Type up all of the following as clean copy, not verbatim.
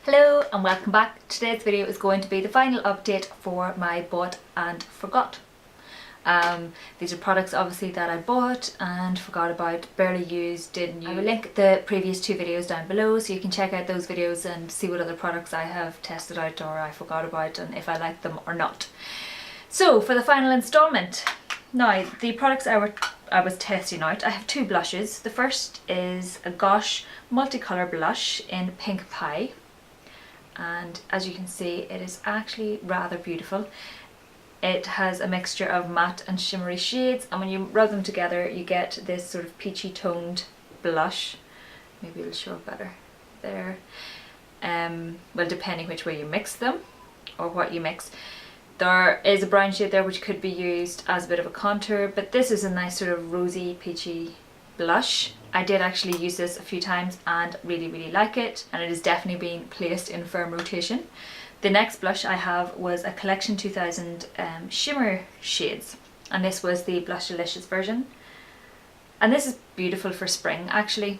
Hello and welcome back. Today's video is going to be the final update for my bought and forgot. These are products obviously that I bought and forgot about, barely used, didn't use. I will link the previous two videos down below so you can check out those videos and see what other products I have tested out or I forgot about and if I like them or not. So for the final installment, now the products I was testing out, I have two blushes. The first is a Gosh multicolour blush in Pink Pie. And as you can see, it is actually rather beautiful. It has a mixture of matte and shimmery shades, and when you rub them together you get this sort of peachy toned blush. Maybe it'll show up better there. Well, depending which way you mix them or what you mix. There is a brown shade there which could be used as a bit of a contour, but this is a nice sort of rosy peachy blush. I did actually use this a few times and really like it, and it is definitely being placed in firm rotation. The next blush I have was a Collection 2000 shimmer shades, and this was the Blush Delicious version. And this is beautiful for spring actually.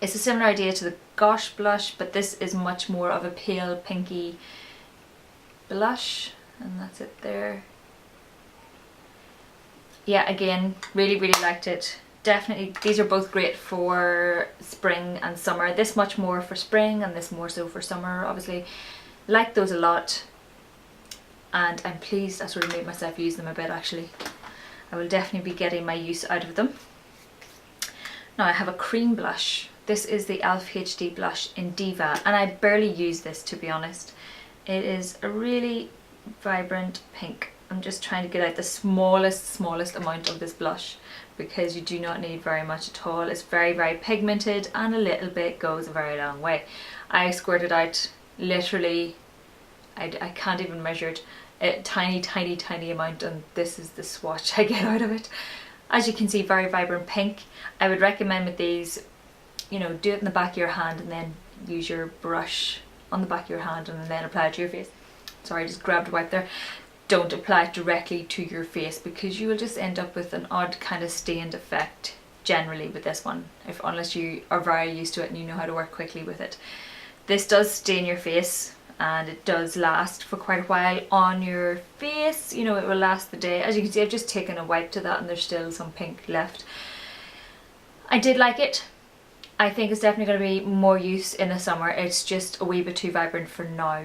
It's a similar idea to the Gosh blush, but this is much more of a pale pinky blush, and that's it there. Yeah, again, really liked it. Definitely, these are both great for spring and summer. This much more for spring and this more so for summer, obviously. Like those a lot, and I'm pleased I sort of made myself use them a bit actually. I will definitely be getting my use out of them. Now I have a cream blush. This is the e.l.f. HD blush in Diva, and I barely use this, to be honest. It is a really vibrant pink. I'm just trying to get out the smallest amount of this blush because you do not need very much at all. It's very pigmented, and a little bit goes a very long way. I squirted out literally, I can't even measure it, a tiny amount, and this is the swatch I get out of it. As you can see, very vibrant pink. I would recommend with these, you know, do it in the back of your hand and then use your brush on the back of your hand and then apply it to your face. Sorry, I just grabbed a wipe there. Don't apply it directly to your face because you will just end up with an odd kind of stained effect generally with this one, unless you are very used to it and you know how to work quickly with it. This does stain your face, and it does last for quite a while on your face. You know, it will last the day. As you can see, I've just taken a wipe to that and there's still some pink left. I did like it. I think it's definitely going to be more use in the summer. It's just a wee bit too vibrant for now.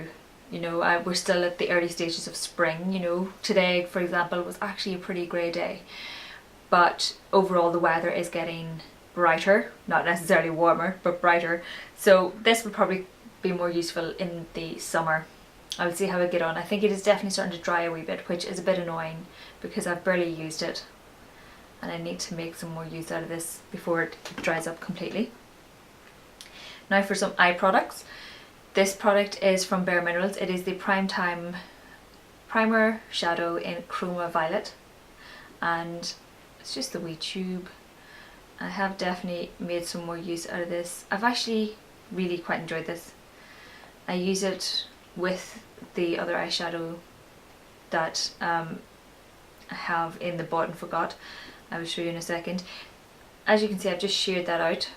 You know, we're still at the early stages of spring. You know, today, for example, was actually a pretty grey day. But overall the weather is getting brighter, not necessarily warmer, but brighter. So this will probably be more useful in the summer. I will see how I get on. I think it is definitely starting to dry a wee bit, which is a bit annoying because I've barely used it and I need to make some more use out of this before it dries up completely. Now for some eye products. This product is from Bare Minerals. It is the Primetime Primer Shadow in Chroma Violet, and it's just the wee tube. I have definitely made some more use out of this. I've actually really quite enjoyed this. I use it with the other eyeshadow that I have in the bought and forgot. I will show you in a second. As you can see, I've just sheared that out,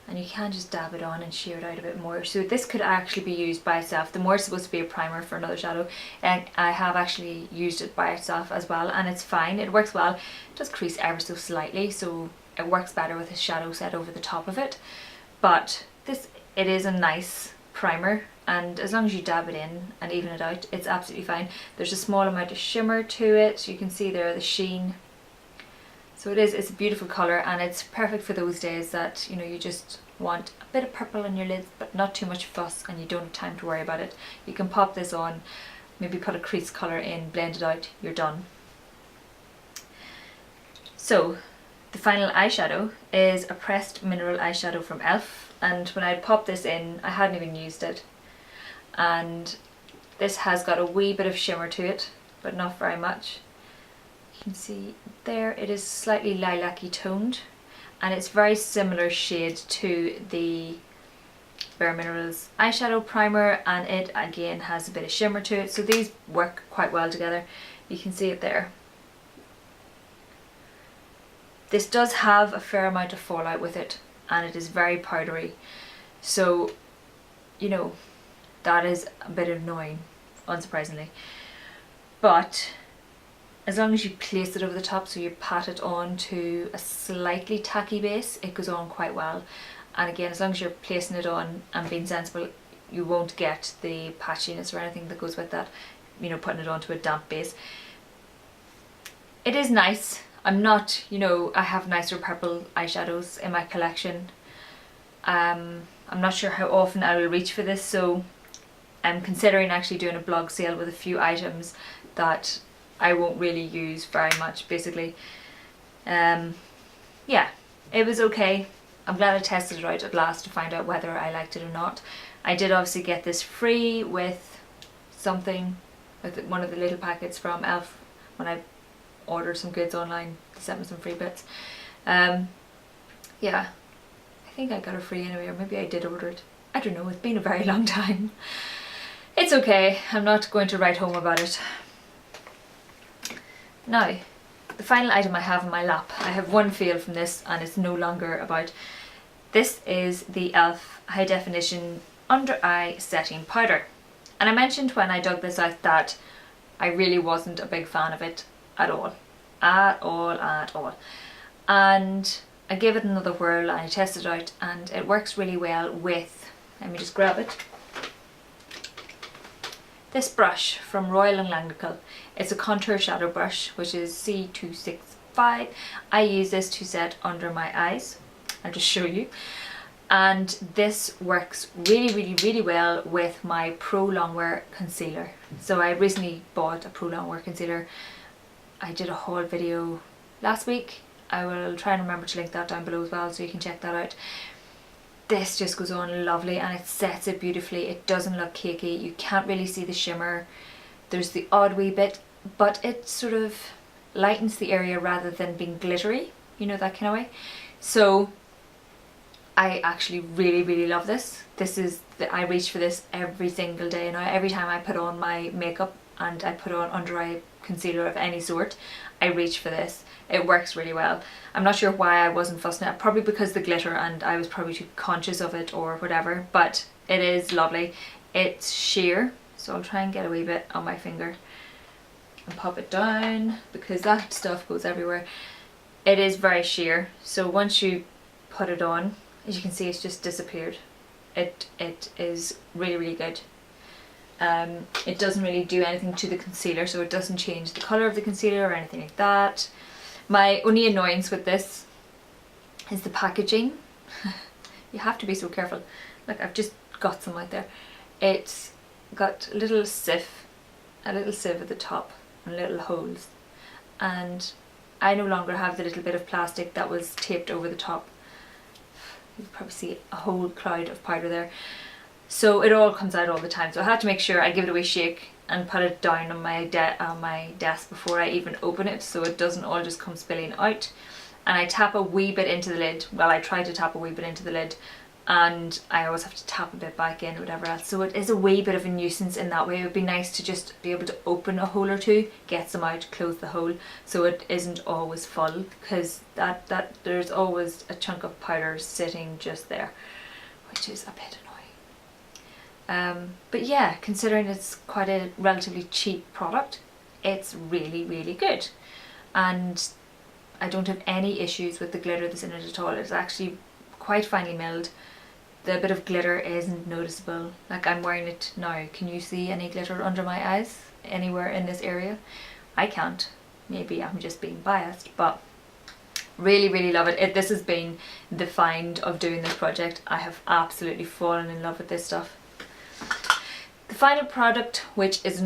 and you can just dab it on and shear it out a bit more. So this could actually be used by itself. The more it's supposed to be a primer for another shadow, and I have actually used it by itself as well, and it's fine. It works well. It does crease ever so slightly, so it works better with a shadow set over the top of it. But it is a nice primer, and as long as you dab it in and even it out, it's absolutely fine. There's a small amount of shimmer to it. You can see there the sheen. So it's a beautiful colour, and it's perfect for those days that, you know, you just want a bit of purple on your lids but not too much fuss and you don't have time to worry about it. You can pop this on, maybe put a crease colour in, blend it out, you're done. So the final eyeshadow is a pressed mineral eyeshadow from e.l.f. and when I popped this in, I hadn't even used it, and this has got a wee bit of shimmer to it but not very much. You can see there it is slightly lilac-y toned, and it's very similar shade to the Bare Minerals eyeshadow primer, and it again has a bit of shimmer to it, so these work quite well together. You can see it there. This does have a fair amount of fallout with it, and it is very powdery, so you know, that is a bit annoying, unsurprisingly. But as long as you place it over the top, so you pat it on to a slightly tacky base, it goes on quite well. And again, as long as you're placing it on and being sensible, you won't get the patchiness or anything that goes with that, you know, putting it onto a damp base. It is nice. I'm not, you know, I have nicer purple eyeshadows in my collection. I'm not sure how often I will reach for this, so I'm considering actually doing a blog sale with a few items that I won't really use very much, basically. Yeah, it was okay. I'm glad I tested it out at last to find out whether I liked it or not. I did obviously get this free with something, with one of the little packets from Elf when I ordered some goods online. They sent me some free bits. Yeah, I think I got it free anyway, or maybe I did order it. I don't know, it's been a very long time. It's okay, I'm not going to write home about it. Now, the final item I have in my lap, I have one fail from this and it's no longer about. This is the Elf High Definition Under Eye Setting Powder. And I mentioned when I dug this out that I really wasn't a big fan of it at all. At all. And I gave it another whirl and I tested it out, and it works really well with, let me just grab it, this brush from Royal & Langnickel. It's a contour shadow brush, which is C265. I use this to set under my eyes. I'll just show you. And this works really well with my Pro Longwear concealer. So I recently bought a Pro Longwear concealer. I did a haul video last week. I will try and remember to link that down below as well, so you can check that out. This just goes on lovely and it sets it beautifully. It doesn't look cakey. You can't really see the shimmer. There's the odd wee bit, but it sort of lightens the area rather than being glittery, you know, that kind of way. So I actually really love this. I reach for this every single day now. Every time I put on my makeup and I put on under eye concealer of any sort, I reach for this. It works really well. I'm not sure why I wasn't fussing it, probably because the glitter and I was probably too conscious of it or whatever, but it is lovely. It's sheer, so I'll try and get a wee bit on my finger and pop it down because that stuff goes everywhere. It is very sheer, so once you put it on, as you can see, it's just disappeared. It is really good. It doesn't really do anything to the concealer, so it doesn't change the colour of the concealer or anything like that. My only annoyance with this is the packaging. You have to be so careful. Look, I've just got some right there. It's got a little sieve at the top and little holes, and I no longer have the little bit of plastic that was taped over the top. You can probably see a whole cloud of powder there. So it all comes out all the time, so I had to make sure I give it a wee shake and put it down on my desk before I even open it, so it doesn't all just come spilling out. And I tap a wee bit into the lid. Well, I try to tap a wee bit into the lid, and I always have to tap a bit back in or whatever else, so it is a wee bit of a nuisance in that way. It would be nice to just be able to open a hole or two, get some out, close the hole, so it isn't always full, because that there's always a chunk of powder sitting just there, which is a bit annoying. But yeah, considering it's quite a relatively cheap product, it's really good, and I don't have any issues with the glitter that's in it at all. It's actually quite finely milled. The bit of glitter isn't noticeable. Like, I'm wearing it now. Can you see any glitter under my eyes anywhere in this area? I can't. Maybe I'm just being biased, but really love it. This has been the find of doing this project. I have absolutely fallen in love with this stuff. The final product, which is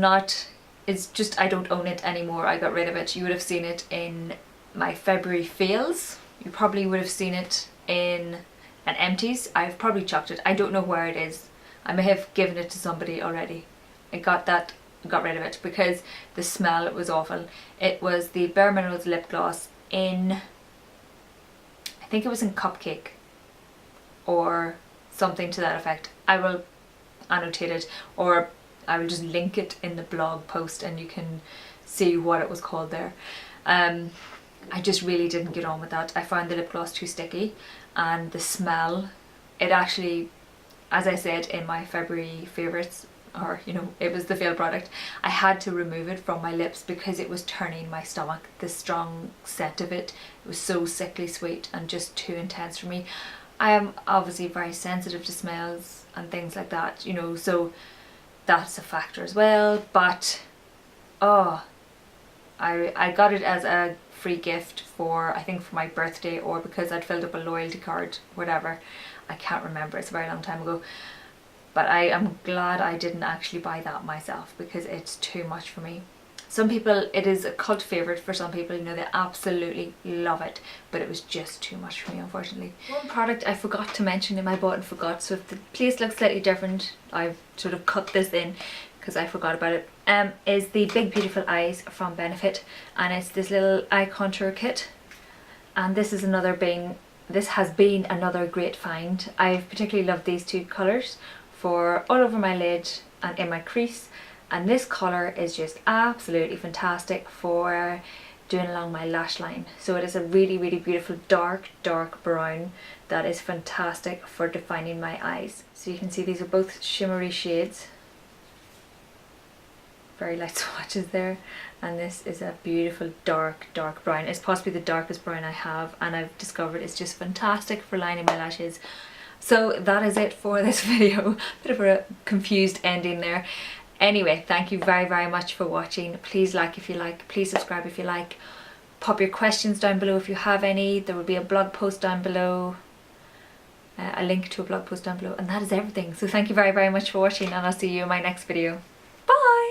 just I don't own it anymore. I got rid of it. You would have seen it in my February fails. You probably would have seen it in an empties. I've probably chucked it. I don't know where it is. I may have given it to somebody already. I got rid of it because the smell was awful. It was the Bare Minerals lip gloss in, I think it was in Cupcake or something to that effect. I will annotate it, or I will just link it in the blog post and you can see what it was called there. I just really didn't get on with that. I found the lip gloss too sticky, and the smell, it actually, as I said in my February favourites, or you know, it was the fail product, I had to remove it from my lips because it was turning my stomach. The strong scent of it, it was so sickly sweet and just too intense for me. I am obviously very sensitive to smells and things like that, you know, so that's a factor as well. But oh, I got it as a free gift for, I think for my birthday, or because I'd filled up a loyalty card, whatever. I can't remember, it's a very long time ago. But I am glad I didn't actually buy that myself because it's too much for me. Some people, it is a cult favourite for some people, you know, they absolutely love it, but it was just too much for me, unfortunately. One product I forgot to mention in my bought and forgot, so if the place looks slightly different, I've sort of cut this in because I forgot about it, is the Big Beautiful Eyes from Benefit, and it's this little eye contour kit, and this is another this has been another great find. I've particularly loved these two colours for all over my lid and in my crease, and this colour is just absolutely fantastic for doing along my lash line. So it is a really, really beautiful dark brown that is fantastic for defining my eyes. So you can see these are both shimmery shades, very light swatches there, and this is a beautiful dark brown. It's possibly the darkest brown I have, and I've discovered it's just fantastic for lining my lashes. So that is it for this video. Bit of a confused ending there. Anyway, thank you very much for watching. Please like if you like, please subscribe if you like. Pop your questions down below if you have any. There will be a blog post down below, a link to a blog post down below, and that is everything. So thank you very much for watching, and I'll see you in my next video. Bye!